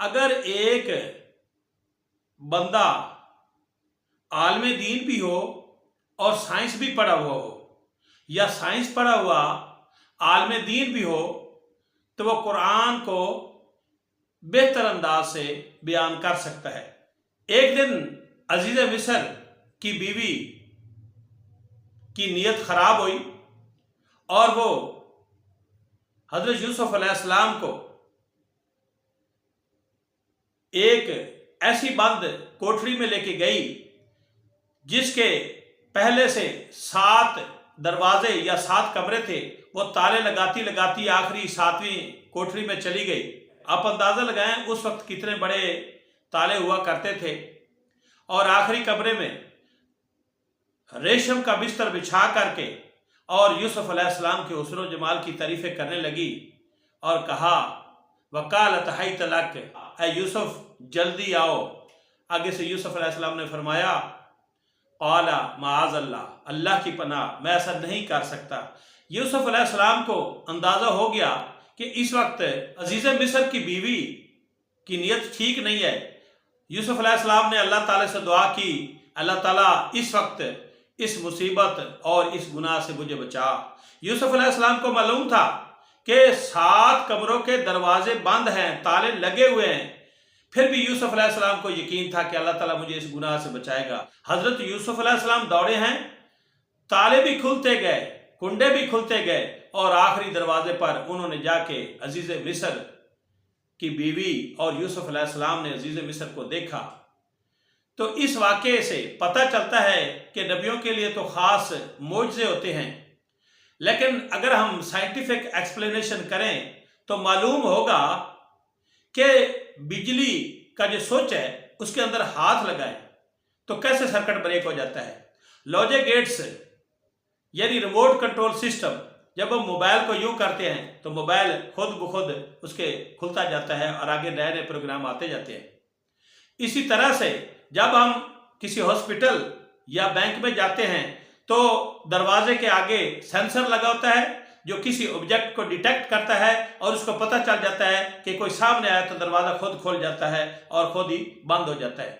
اگر ایک بندہ عالم دین بھی ہو اور سائنس بھی پڑھا ہوا ہو، یا سائنس پڑھا ہوا عالم دین بھی ہو، تو وہ قرآن کو بہتر انداز سے بیان کر سکتا ہے۔ ایک دن عزیز مصر کی بیوی کی نیت خراب ہوئی اور وہ حضرت یوسف علیہ السلام کو ایک ایسی بند کوٹری میں لے کے گئی جس کے پہلے سے 7 دروازے یا 7 کمرے تھے۔ وہ تالے لگاتی لگاتی آخری 7ویں کوٹری میں چلی گئی۔ آپ اندازہ لگائیں اس وقت کتنے بڑے تالے ہوا کرتے تھے، اور آخری کمرے میں ریشم کا بستر بچھا کر کے اور یوسف علیہ السلام کے حسن و جمال کی تعریفیں کرنے لگی اور کہا وقالت حیت لک، اے یوسف جلدی آؤ۔ آگے سے یوسف علیہ السلام نے فرمایا قال معاذ اللہ، اللہ کی پناہ، میں ایسا نہیں کر سکتا۔ یوسف علیہ السلام کو اندازہ ہو گیا کہ اس وقت عزیز مصر کی بیوی کی نیت ٹھیک نہیں ہے۔ یوسف علیہ السلام نے اللہ تعالیٰ سے دعا کی، اللہ تعالیٰ اس وقت اس مصیبت اور اس گناہ سے مجھے بچا۔ یوسف علیہ السلام کو معلوم تھا کہ 7 کمروں کے دروازے بند ہیں، تالے لگے ہوئے ہیں، پھر بھی یوسف علیہ السلام کو یقین تھا کہ اللہ تعالیٰ مجھے اس گناہ سے بچائے گا۔ حضرت یوسف علیہ السلام دوڑے ہیں، تالے بھی کھلتے گئے، کنڈے بھی کھلتے گئے، اور آخری دروازے پر انہوں نے جا کے عزیز مصر کی بیوی اور یوسف علیہ السلام نے عزیز مصر کو دیکھا۔ تو اس واقعے سے پتہ چلتا ہے کہ نبیوں کے لیے تو خاص معجزے ہوتے ہیں، لیکن اگر ہم سائنٹیفک ایکسپلینیشن کریں تو معلوم ہوگا کہ بجلی کا جو سوئچ ہے اس کے اندر ہاتھ لگائیں تو کیسے سرکٹ بریک ہو جاتا ہے۔ لاجک گیٹس یعنی ریموٹ کنٹرول سسٹم، جب ہم موبائل کو یوں کرتے ہیں تو موبائل خود بخود اس کے کھلتا جاتا ہے اور آگے نئے نئے پروگرام آتے جاتے ہیں۔ اسی طرح سے جب ہم کسی ہاسپٹل یا بینک میں جاتے ہیں تو دروازے کے آگے سینسر لگا ہوتا ہے جو کسی آبجیکٹ کو ڈیٹیکٹ کرتا ہے اور اس کو پتہ چل جاتا ہے کہ کوئی سامنے آیا تو دروازہ خود کھل جاتا ہے اور خود ہی بند ہو جاتا ہے۔